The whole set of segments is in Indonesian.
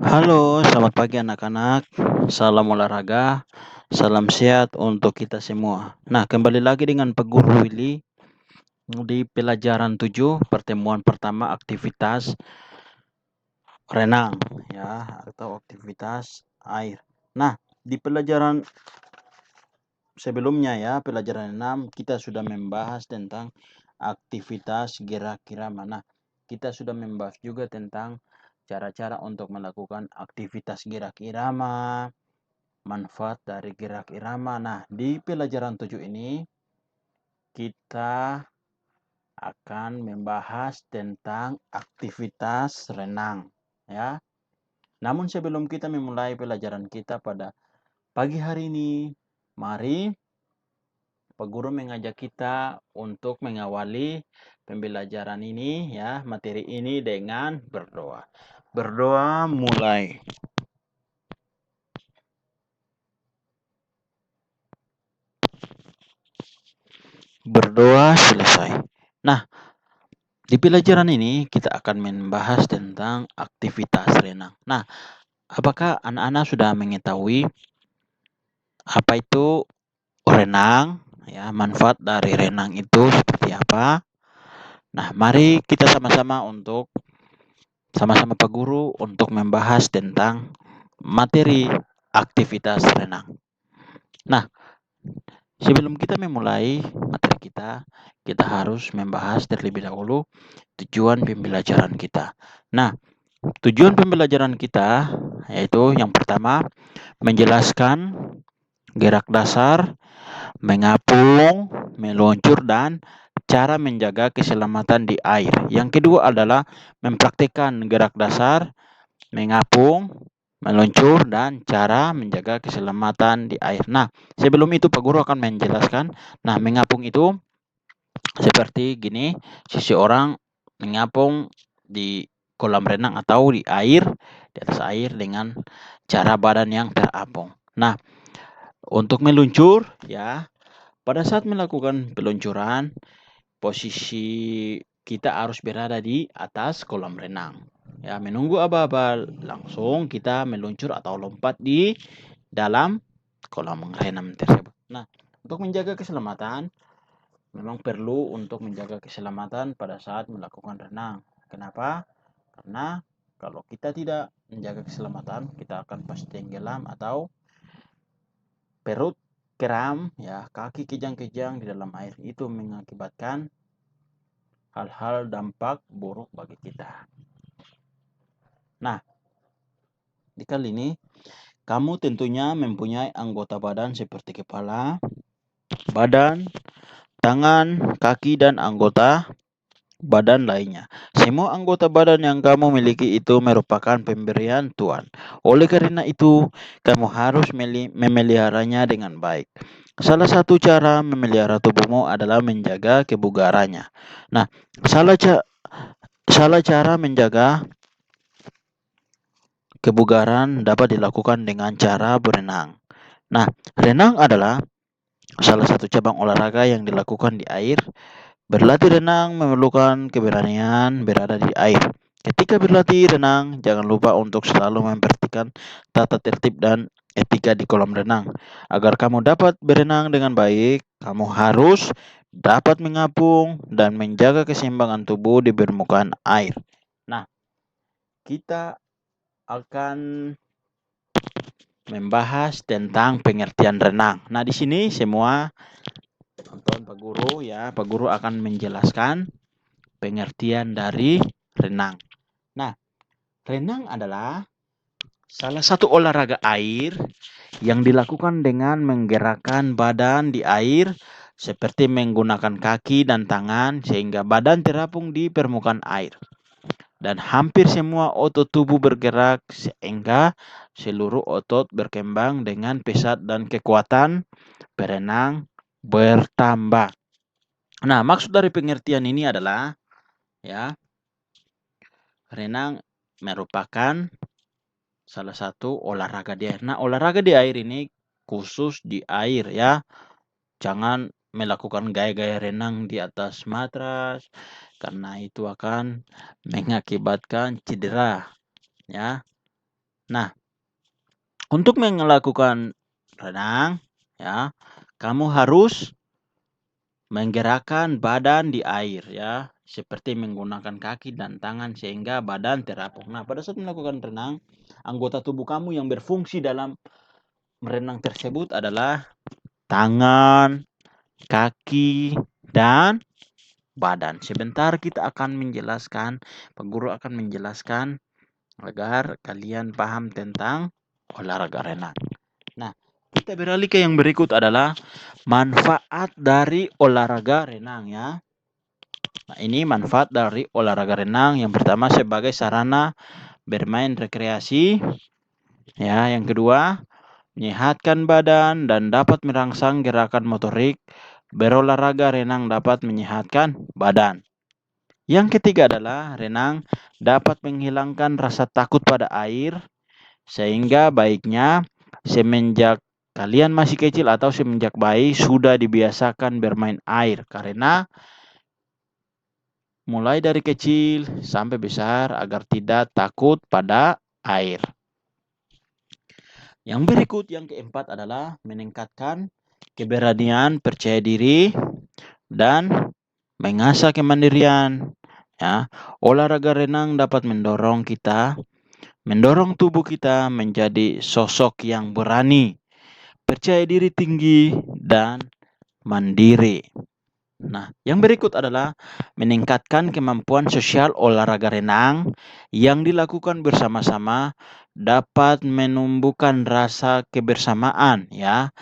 Halo, selamat pagi anak-anak. Salam olahraga, salam sehat untuk kita semua. Nah, kembali lagi dengan Pak Guru Willy di pelajaran 7, pertemuan pertama aktivitas renang ya atau aktivitas air. Nah, di pelajaran sebelumnya ya, pelajaran 6 kita sudah membahas tentang aktivitas gerak irama. Nah, kita sudah membahas juga tentang cara-cara untuk melakukan aktivitas gerak irama, manfaat dari gerak irama. Nah, di pelajaran 7 ini kita akan membahas tentang aktivitas renang ya. Namun sebelum kita memulai pelajaran kita pada pagi hari ini, mari Pak Guru mengajak kita untuk mengawali pembelajaran ini ya, materi ini dengan berdoa. Berdoa mulai. Berdoa selesai. Nah, di pelajaran ini kita akan membahas tentang aktivitas renang. Nah, apakah anak-anak sudah mengetahui apa itu renang? Ya, manfaat dari renang itu seperti apa? Nah, mari kita sama-sama Pak Guru untuk membahas tentang materi aktivitas renang. Nah, sebelum kita memulai materi kita harus membahas terlebih dahulu tujuan pembelajaran kita. Nah, tujuan pembelajaran kita yaitu yang pertama menjelaskan gerak dasar, mengapung, meluncur dan cara menjaga keselamatan di air. Yang kedua adalah mempraktikkan gerak dasar, mengapung, meluncur dan cara menjaga keselamatan di air. Nah, sebelum itu Pak Guru akan menjelaskan. Nah, mengapung itu seperti gini, seseorang mengapung di kolam renang atau di atas air dengan cara badan yang terapung. Nah, untuk meluncur ya, pada saat melakukan peluncuran, posisi kita harus berada di atas kolam renang. Ya, menunggu aba-aba langsung kita meluncur atau lompat di dalam kolam renang tersebut. Nah, untuk menjaga keselamatan, memang perlu untuk menjaga keselamatan pada saat melakukan renang. Kenapa? Karena kalau kita tidak menjaga keselamatan, kita akan pasti tenggelam atau perut kram, ya, kaki kejang-kejang di dalam air. Itu mengakibatkan hal-hal dampak buruk bagi kita. Nah, di kali ini kamu tentunya mempunyai anggota badan seperti kepala, badan, tangan, kaki, dan anggota badan lainnya. Semua anggota badan yang kamu miliki itu merupakan pemberian Tuhan. Oleh karena itu, kamu harus memeliharanya dengan baik. Salah satu cara memelihara tubuhmu adalah menjaga kebugarannya. Nah, salah, salah cara menjaga kebugaran dapat dilakukan dengan cara berenang. Nah, renang adalah salah satu cabang olahraga yang dilakukan di air. Berlatih renang memerlukan keberanian berada di air. Ketika berlatih renang, jangan lupa untuk selalu memperhatikan tata tertib dan etika di kolam renang. Agar kamu dapat berenang dengan baik, kamu harus dapat mengapung dan menjaga keseimbangan tubuh di permukaan air. Nah, kita akan membahas tentang pengertian renang. Nah, di sini semua tonton Pak Guru ya. Pak Guru akan menjelaskan pengertian dari renang. Nah, renang adalah salah satu olahraga air yang dilakukan dengan menggerakkan badan di air seperti menggunakan kaki dan tangan sehingga badan terapung di permukaan air. Dan hampir semua otot tubuh bergerak sehingga seluruh otot berkembang dengan pesat dan kekuatan berenang bertambah. Nah, maksud dari pengertian ini adalah ya, renang merupakan salah satu olahraga di air. Nah, olahraga di air ini khusus di air ya. Jangan melakukan gaya-gaya renang di atas matras karena itu akan mengakibatkan cedera ya. Nah, untuk melakukan renang, ya, kamu harus menggerakkan badan di air, ya, seperti menggunakan kaki dan tangan sehingga badan terapung. Nah, pada saat melakukan renang, anggota tubuh kamu yang berfungsi dalam merenang tersebut adalah tangan, kaki, dan badan. Sebentar kita akan menjelaskan, Pak Guru akan menjelaskan agar kalian paham tentang olahraga renang. Nah, kita beralih ke yang berikut adalah manfaat dari olahraga renang, ya. Nah, ini manfaat dari olahraga renang. Yang pertama sebagai sarana bermain rekreasi, ya. Yang kedua, menyehatkan badan dan dapat merangsang gerakan motorik. Berolahraga renang dapat menyehatkan badan. Yang ketiga adalah renang dapat menghilangkan rasa takut pada air, sehingga baiknya semenjak kalian masih kecil atau semenjak bayi sudah dibiasakan bermain air, karena mulai dari kecil sampai besar agar tidak takut pada air. Yang berikut, yang keempat adalah meningkatkan keberanian, percaya diri, dan mengasah kemandirian. Ya, olahraga renang dapat mendorong tubuh kita menjadi sosok yang berani, percaya diri tinggi, dan mandiri. Nah, yang berikut adalah meningkatkan kemampuan sosial. Olahraga renang yang dilakukan bersama-sama dapat menumbuhkan rasa kebersamaan, ya.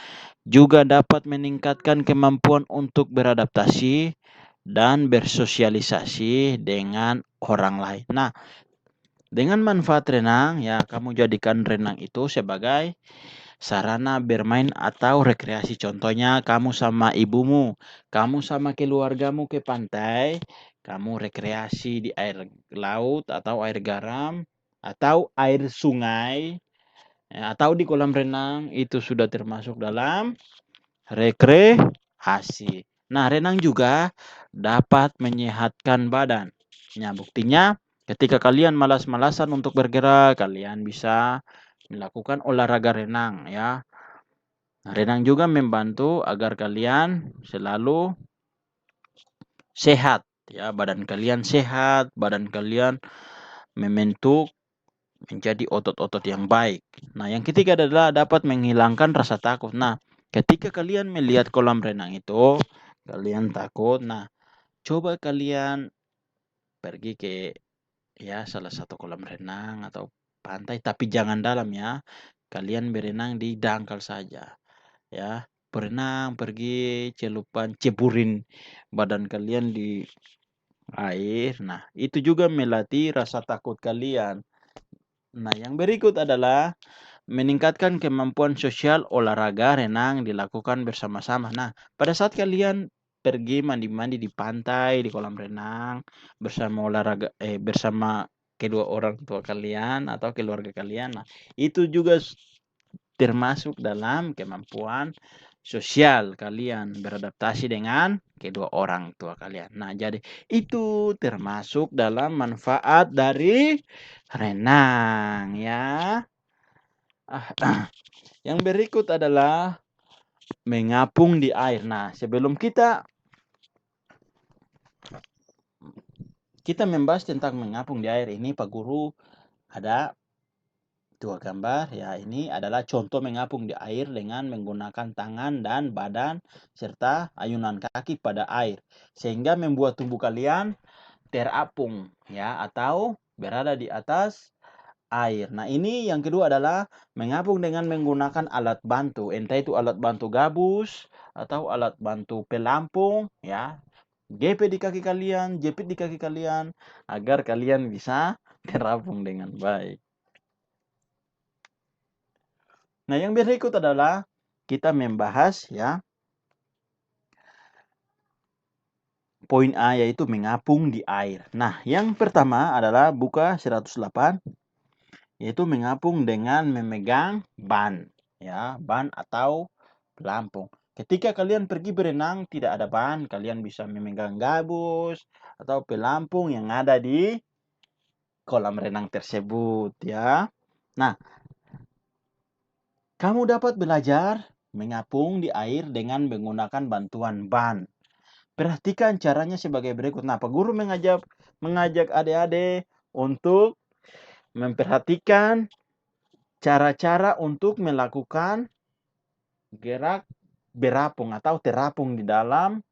Juga dapat meningkatkan kemampuan untuk beradaptasi dan bersosialisasi dengan orang lain. Nah, dengan manfaat renang, ya, kamu jadikan renang itu sebagai sarana bermain atau rekreasi. Contohnya kamu sama ibumu, kamu sama keluargamu ke pantai, kamu rekreasi di air laut atau air garam atau air sungai, atau di kolam renang, itu sudah termasuk dalam rekreasi. Nah, renang juga dapat menyehatkan badan. Nah, buktinya ketika kalian malas-malasan untuk bergerak, kalian bisa melakukan olahraga renang, ya. Nah, renang juga membantu agar kalian selalu sehat, ya. Badan kalian sehat, badan kalian membentuk menjadi otot-otot yang baik. Nah, yang ketiga adalah dapat menghilangkan rasa takut. Nah, ketika kalian melihat kolam renang itu, kalian takut. Nah, coba kalian pergi ke, ya, salah satu kolam renang atau pantai, tapi jangan dalam, ya. Kalian berenang di dangkal saja, ya. Berenang, pergi celupan, ceburin badan kalian di air. Nah, itu juga melatih rasa takut kalian. Nah, yang berikut adalah meningkatkan kemampuan sosial. Olahraga renang dilakukan bersama-sama. Nah, pada saat kalian pergi mandi-mandi di pantai, di kolam renang, bersama kedua orang tua kalian atau keluarga kalian. Nah, itu juga termasuk dalam kemampuan sosial kalian beradaptasi dengan kedua orang tua kalian. Nah, jadi itu termasuk dalam manfaat dari renang, ya. Yang berikut adalah mengapung di air. Nah, sebelum kita membahas tentang mengapung di air ini, Pak Guru ada dua gambar, ya. Ini adalah contoh mengapung di air dengan menggunakan tangan dan badan serta ayunan kaki pada air, sehingga membuat tubuh kalian terapung, ya, atau berada di atas air. Nah, ini yang kedua adalah mengapung dengan menggunakan alat bantu, entah itu alat bantu gabus atau alat bantu pelampung, ya. Jepit di kaki kalian agar kalian bisa terapung dengan baik. Nah, yang berikut adalah kita membahas, ya, poin A, yaitu mengapung di air. Nah, yang pertama adalah buka 108, yaitu mengapung dengan memegang ban, ya, ban atau pelampung. Ketika kalian pergi berenang tidak ada ban, kalian bisa memegang gabus atau pelampung yang ada di kolam renang tersebut, ya. Nah, kamu dapat belajar mengapung di air dengan menggunakan bantuan ban. Perhatikan caranya sebagai berikut. Nah, Pak Guru mengajak adik-adik untuk memperhatikan cara-cara untuk melakukan gerak berapung atau terapung di dalam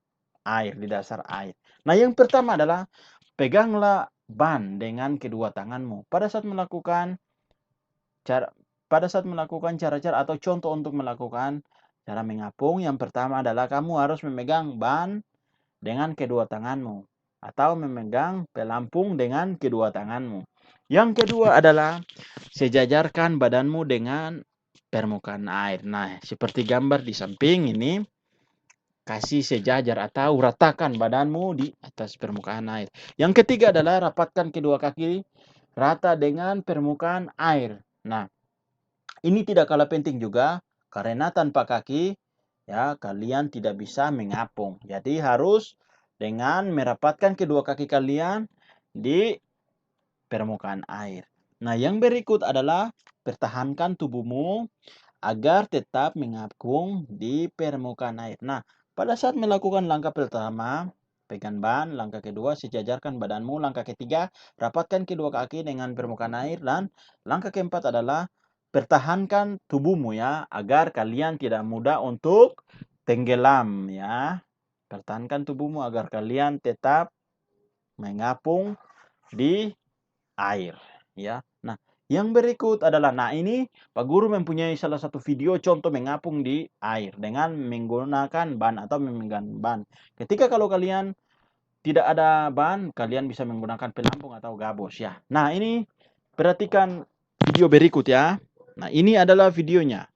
air, di dasar air. Nah, yang pertama adalah peganglah ban dengan kedua tanganmu. Pada saat melakukan cara-cara atau contoh untuk melakukan cara mengapung, yang pertama adalah kamu harus memegang ban dengan kedua tanganmu atau memegang pelampung dengan kedua tanganmu. Yang kedua adalah sejajarkan badanmu dengan permukaan air. Nah, seperti gambar di samping ini, kasih sejajar atau ratakan badanmu di atas permukaan air. Yang ketiga adalah rapatkan kedua kaki rata dengan permukaan air. Nah, ini tidak kalah penting juga karena tanpa kaki ya kalian tidak bisa mengapung. Jadi harus dengan merapatkan kedua kaki kalian di permukaan air. Nah, yang berikut adalah pertahankan tubuhmu agar tetap mengapung di permukaan air. Nah, pada saat melakukan langkah pertama, pegang ban, langkah kedua, sejajarkan badanmu, langkah ketiga, rapatkan kedua kaki dengan permukaan air, dan langkah keempat adalah pertahankan tubuhmu ya, agar kalian tidak mudah untuk tenggelam ya. Pertahankan tubuhmu agar kalian tetap mengapung di air ya. Nah, yang berikut adalah, nah ini Pak Guru mempunyai salah satu video contoh mengapung di air dengan menggunakan ban atau memegang ban. Ketika kalau kalian tidak ada ban, kalian bisa menggunakan pelampung atau gabus ya. Nah, ini perhatikan video berikut ya. Nah, ini adalah videonya.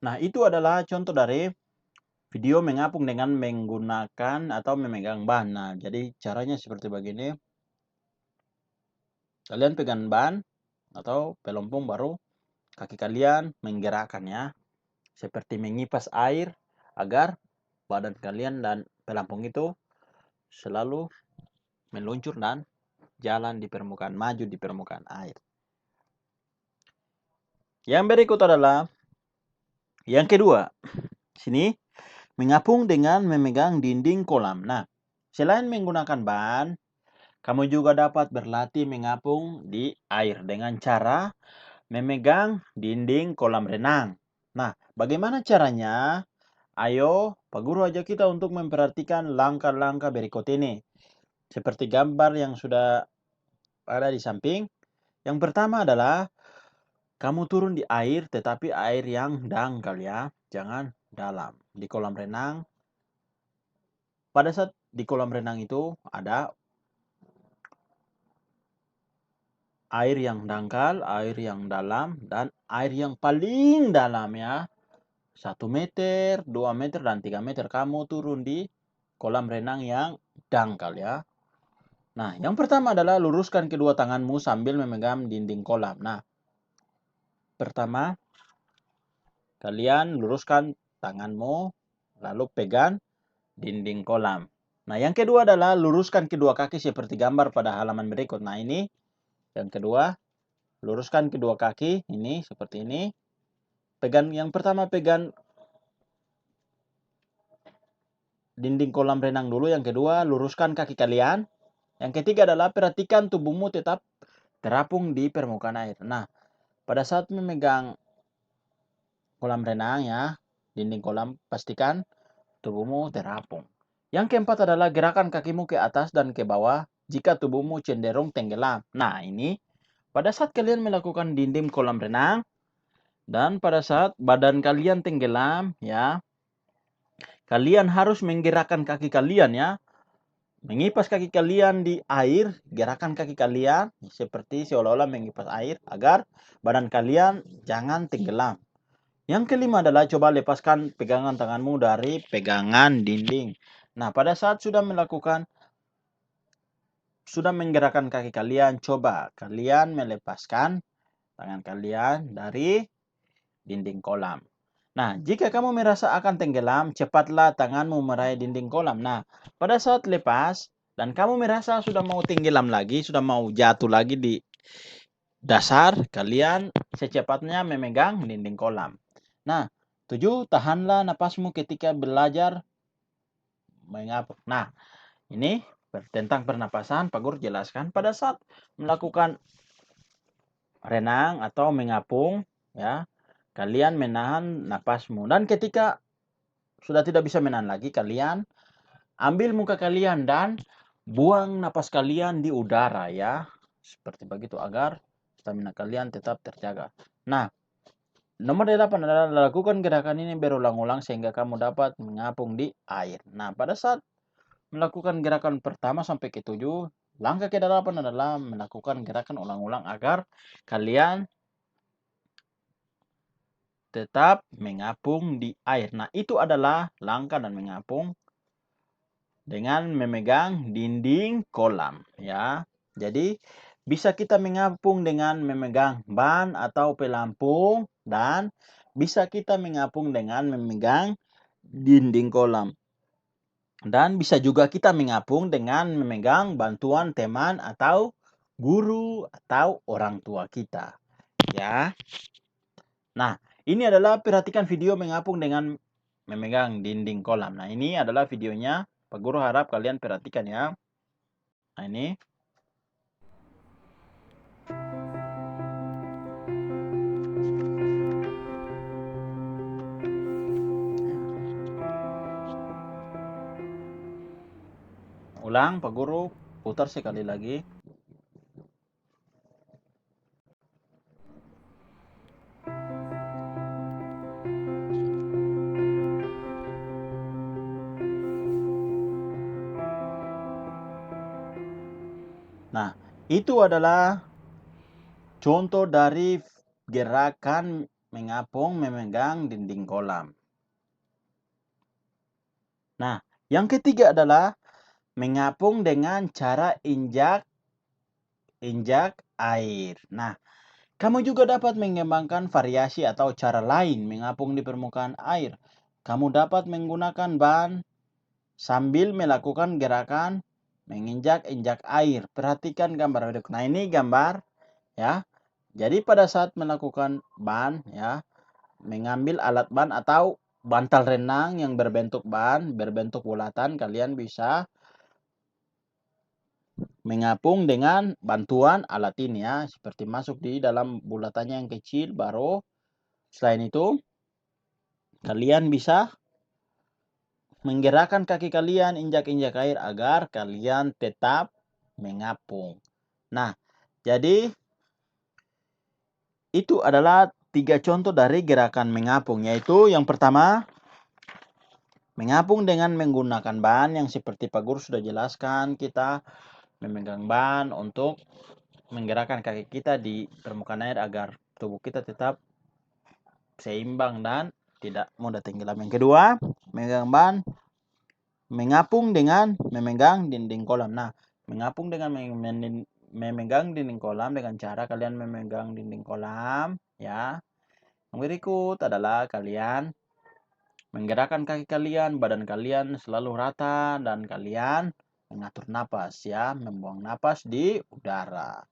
Nah, itu adalah contoh dari video mengapung dengan menggunakan atau memegang ban. Nah, jadi caranya seperti begini. Kalian pegang ban atau pelampung, baru kaki kalian menggerakkan ya. Seperti mengipas air agar badan kalian dan pelampung itu selalu meluncur dan jalan di permukaan, maju di permukaan air. Yang berikut adalah yang kedua. Sini mengapung dengan memegang dinding kolam. Nah, selain menggunakan ban, kamu juga dapat berlatih mengapung di air dengan cara memegang dinding kolam renang. Nah, bagaimana caranya? Ayo, Pak Guru ajak kita untuk memperhatikan langkah-langkah berikut ini. Seperti gambar yang sudah ada di samping. Yang pertama adalah kamu turun di air, tetapi air yang dangkal ya. Jangan dalam. Di kolam renang, pada saat di kolam renang itu ada air yang dangkal, air yang dalam, dan air yang paling dalam ya. 1 meter, 2 meter, dan 3 meter. Kamu turun di kolam renang yang dangkal ya. Nah, yang pertama adalah luruskan kedua tanganmu sambil memegang dinding kolam. Nah, pertama, kalian luruskan tanganmu, lalu pegang dinding kolam. Nah, yang kedua adalah luruskan kedua kaki seperti gambar pada halaman berikut. Nah, ini yang kedua, luruskan kedua kaki, ini seperti ini. Yang pertama pegang dinding kolam renang dulu, yang kedua luruskan kaki kalian. Yang ketiga adalah perhatikan tubuhmu tetap terapung di permukaan air. Nah, pada saat memegang kolam renang ya, dinding kolam, pastikan tubuhmu terapung. Yang keempat adalah gerakan kakimu ke atas dan ke bawah jika tubuhmu cenderung tenggelam. Nah, ini pada saat kalian melakukan dinding kolam renang dan pada saat badan kalian tenggelam ya, kalian harus menggerakkan kaki kalian ya. mengipas kaki kalian di air, gerakan kaki kalian seperti seolah-olah mengipas air agar badan kalian jangan tenggelam. Yang kelima adalah coba lepaskan pegangan tanganmu dari pegangan dinding. Nah, pada saat sudah menggerakkan kaki kalian, coba kalian melepaskan tangan kalian dari dinding kolam. Nah, jika kamu merasa akan tenggelam, cepatlah tanganmu meraih dinding kolam. Nah, pada saat lepas dan kamu merasa sudah mau tenggelam lagi, sudah mau jatuh lagi di dasar, kalian secepatnya memegang dinding kolam. Nah, 7, tahanlah napasmu ketika belajar mengapung. Nah, ini tentang pernapasan, Pak Guru jelaskan pada saat melakukan renang atau mengapung, ya, kalian menahan napasmu. Dan ketika sudah tidak bisa menahan lagi, kalian ambil muka kalian dan buang napas kalian di udara, ya. Seperti begitu agar stamina kalian tetap terjaga. Nah, nomor 8 adalah lakukan gerakan ini berulang-ulang sehingga kamu dapat mengapung di air. Nah, pada saat melakukan gerakan pertama sampai ke 7, langkah ke-8 adalah melakukan gerakan ulang-ulang agar kalian tetap mengapung di air. Nah, itu adalah langkah dan mengapung dengan memegang dinding kolam, ya. Jadi, bisa kita mengapung dengan memegang ban atau pelampung dan bisa kita mengapung dengan memegang dinding kolam. Dan bisa juga kita mengapung dengan memegang bantuan teman atau guru atau orang tua kita, ya. Nah, ini adalah perhatikan video mengapung dengan memegang dinding kolam. Nah, ini adalah videonya. Pak Guru harap kalian perhatikan, ya. Nah, ini. Ulang, Pak Guru. Putar sekali lagi. Nah, itu adalah contoh dari gerakan mengapung memegang dinding kolam. Nah, yang ketiga adalah mengapung dengan cara injak air. Nah, kamu juga dapat mengembangkan variasi atau cara lain mengapung di permukaan air. Kamu dapat menggunakan ban sambil melakukan gerakan menginjak-injak air. Perhatikan gambar berikut. Nah, ini gambar, ya. Jadi pada saat melakukan ban, ya, mengambil alat ban atau bantal renang yang berbentuk ban, berbentuk bulatan, kalian bisa mengapung dengan bantuan alat ini, ya. Seperti masuk di dalam bulatannya yang kecil, baru selain itu kalian bisa menggerakkan kaki kalian injak-injak air agar kalian tetap mengapung. Nah, jadi itu adalah 3 contoh dari gerakan mengapung, yaitu yang pertama mengapung dengan menggunakan ban yang seperti Pak Guru sudah jelaskan, kita memegang ban untuk menggerakkan kaki kita di permukaan air agar tubuh kita tetap seimbang dan tidak mudah tenggelam. Yang kedua, memegang ban mengapung dengan memegang dinding kolam. Nah, mengapung dengan memegang dinding kolam dengan cara kalian memegang dinding kolam, ya. Yang berikut adalah kalian menggerakkan kaki kalian, badan kalian selalu rata dan kalian mengatur napas, ya, membuang napas di udara.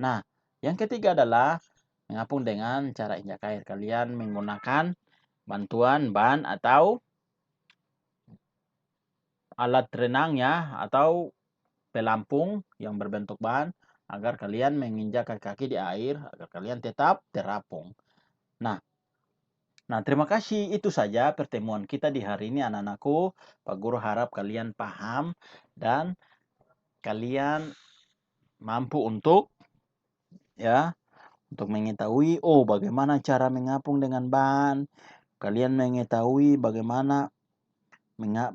Nah, yang ketiga adalah mengapung dengan cara injak air. Kalian menggunakan bantuan ban atau alat renang, ya, atau pelampung yang berbentuk ban agar kalian menginjak kaki di air agar kalian tetap terapung. Nah, terima kasih. Itu saja pertemuan kita di hari ini, anak-anakku. Pak Guru harap kalian paham dan kalian mampu untuk, ya, untuk mengetahui bagaimana cara mengapung dengan ban. Kalian mengetahui bagaimana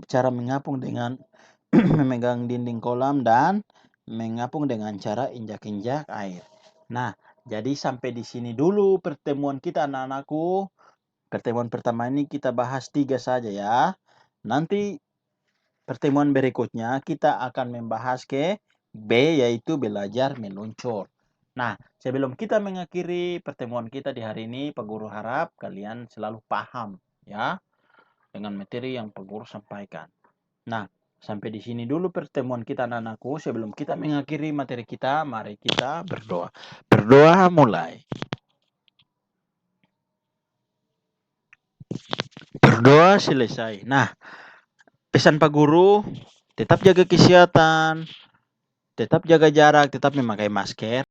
cara mengapung dengan memegang dinding kolam dan mengapung dengan cara injak-injak air. Nah, jadi sampai di sini dulu pertemuan kita anak-anakku. Pertemuan pertama ini kita bahas 3 saja ya. Nanti pertemuan berikutnya kita akan membahas ke B, yaitu belajar meluncur. Nah, sebelum kita mengakhiri pertemuan kita di hari ini, Pak Guru harap kalian selalu paham ya dengan materi yang Pak Guru sampaikan. Nah, sampai di sini dulu pertemuan kita anak-anakku. Sebelum kita mengakhiri materi kita, mari kita berdoa. Berdoa mulai. Berdoa selesai. Nah, pesan Pak Guru, tetap jaga kesehatan, tetap jaga jarak, tetap memakai masker.